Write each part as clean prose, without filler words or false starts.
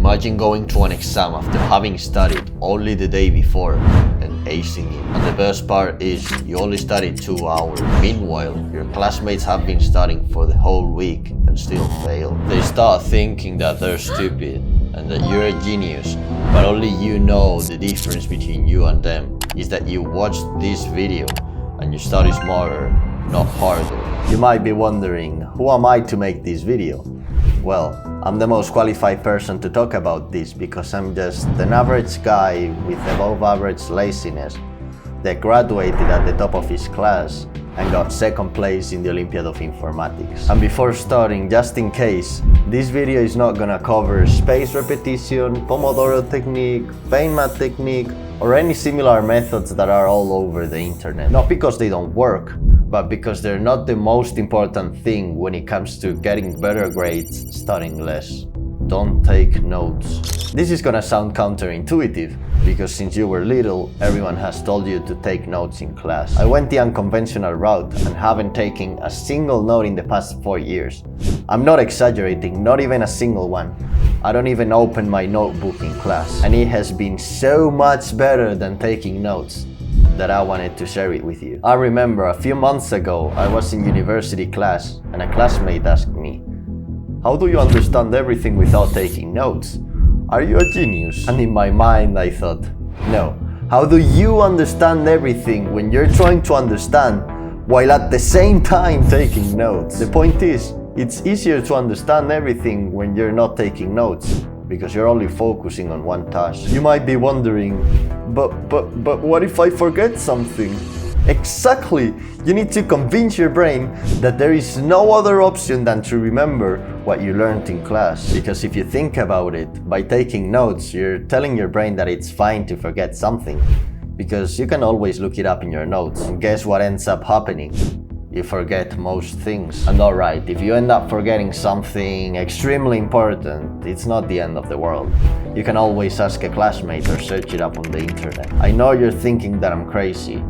Imagine going to an exam after having studied only the day before and acing it. And the best part is you only studied 2 hours. Meanwhile, your classmates have been studying for the whole week and still fail. They start thinking that they're stupid and that you're a genius, but only you know the difference between you and them is that you watched this video and you study smarter, not harder. You might be wondering, who am I to make this video? Well, I'm the most qualified person to talk about this because I'm just an average guy with above average laziness that graduated at the top of his class and got second place in the Olympiad of Informatics. And before starting, just in case, this video is not gonna cover spaced repetition, Pomodoro technique, Feynman technique, or any similar methods that are all over the internet. Not because they don't work, but because they're not the most important thing when it comes to getting better grades studying less. Don't take notes. This is gonna sound counterintuitive, because since you were little, everyone has told you to take notes in class. I went the unconventional route and haven't taken a single note in the past 4 years. I'm not exaggerating, not even a single one. I don't even open my notebook in class. And it has been so much better than taking notes that I wanted to share it with you. I remember a few months ago, I was in university class and a classmate asked me, "How do you understand everything without taking notes? Are you a genius?" And in my mind I thought, no. How do you understand everything when you're trying to understand while at the same time taking notes? The point is, it's easier to understand everything when you're not taking notes, because you're only focusing on one task. You might be wondering, but what if I forget something? Exactly! You need to convince your brain that there is no other option than to remember what you learned in class. Because if you think about it, by taking notes, you're telling your brain that it's fine to forget something. Because you can always look it up in your notes, and guess what ends up happening? You forget most things. And alright, if you end up forgetting something extremely important, it's not the end of the world. You can always ask a classmate or search it up on the internet. I know you're thinking that I'm crazy,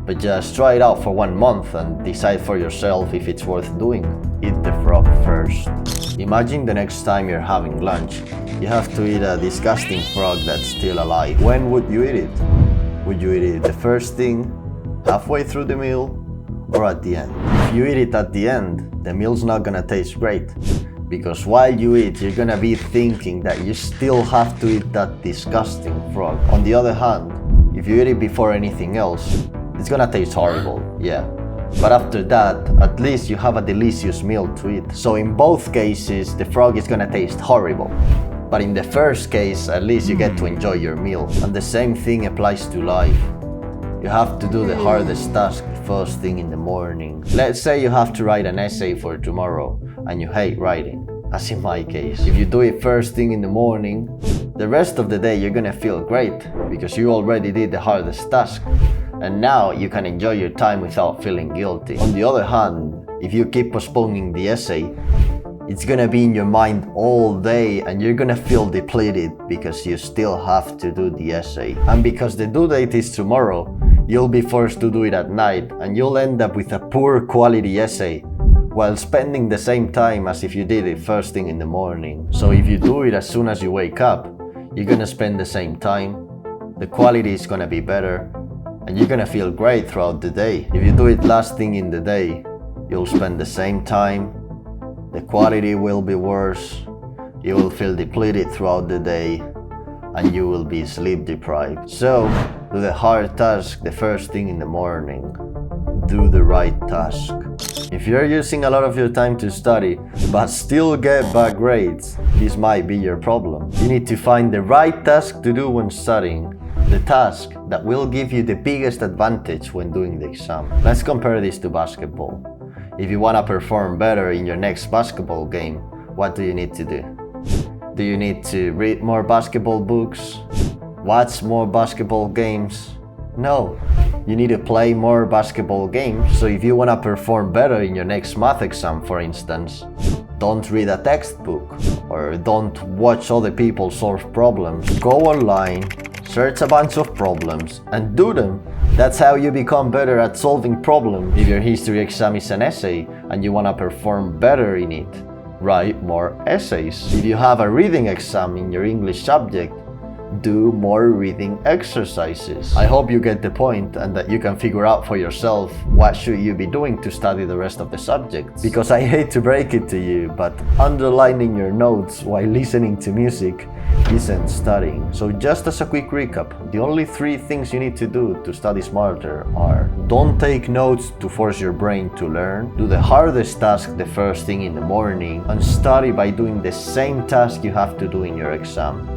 but just try it out for 1 month and decide for yourself if it's worth doing. Eat the frog first. Imagine the next time you're having lunch, you have to eat a disgusting frog that's still alive. When would you eat it? Would you eat it the first thing, halfway through the meal, or at the end? If you eat it at the end, the meal's not gonna taste great, because while you eat, you're gonna be thinking that you still have to eat that disgusting frog. On the other hand, if you eat it before anything else, it's gonna taste horrible, yeah. But after that, at least you have a delicious meal to eat. So in both cases, the frog is gonna taste horrible. But in the first case, at least you get to enjoy your meal. And the same thing applies to life. You have to do the hardest task first thing in the morning. Let's say you have to write an essay for tomorrow and you hate writing, as in my case. If you do it first thing in the morning, the rest of the day you're gonna feel great because you already did the hardest task. And now you can enjoy your time without feeling guilty. On the other hand, if you keep postponing the essay, it's gonna be in your mind all day and you're gonna feel depleted because you still have to do the essay. And because the due date is tomorrow, you'll be forced to do it at night and you'll end up with a poor quality essay while spending the same time as if you did it first thing in the morning. So if you do it as soon as you wake up, you're gonna spend the same time, the quality is gonna be better, and you're gonna feel great throughout the day. If you do it last thing in the day, you'll spend the same time, the quality will be worse, you will feel depleted throughout the day, and you will be sleep deprived. So, do the hard task the first thing in the morning. Do the right task. If you're using a lot of your time to study, but still get bad grades, this might be your problem. You need to find the right task to do when studying. The task that will give you the biggest advantage when doing the exam. Let's compare this to basketball. If you want to perform better in your next basketball game, what do you need to do? Do you need to read more basketball books? Watch more basketball games? No, you need to play more basketball games. So if you want to perform better in your next math exam, for instance, don't read a textbook or don't watch other people solve problems. Go online, search a bunch of problems and do them. That's how you become better at solving problems. If your history exam is an essay and you want to perform better in it, write more essays. If you have a reading exam in your English subject, do more reading exercises. I hope you get the point and that you can figure out for yourself what should you be doing to study the rest of the subjects. Because I hate to break it to you, but underlining your notes while listening to music isn't studying. So just as a quick recap, the only 3 things you need to do to study smarter are: don't take notes to force your brain to learn, do the hardest task the first thing in the morning, and study by doing the same task you have to do in your exam.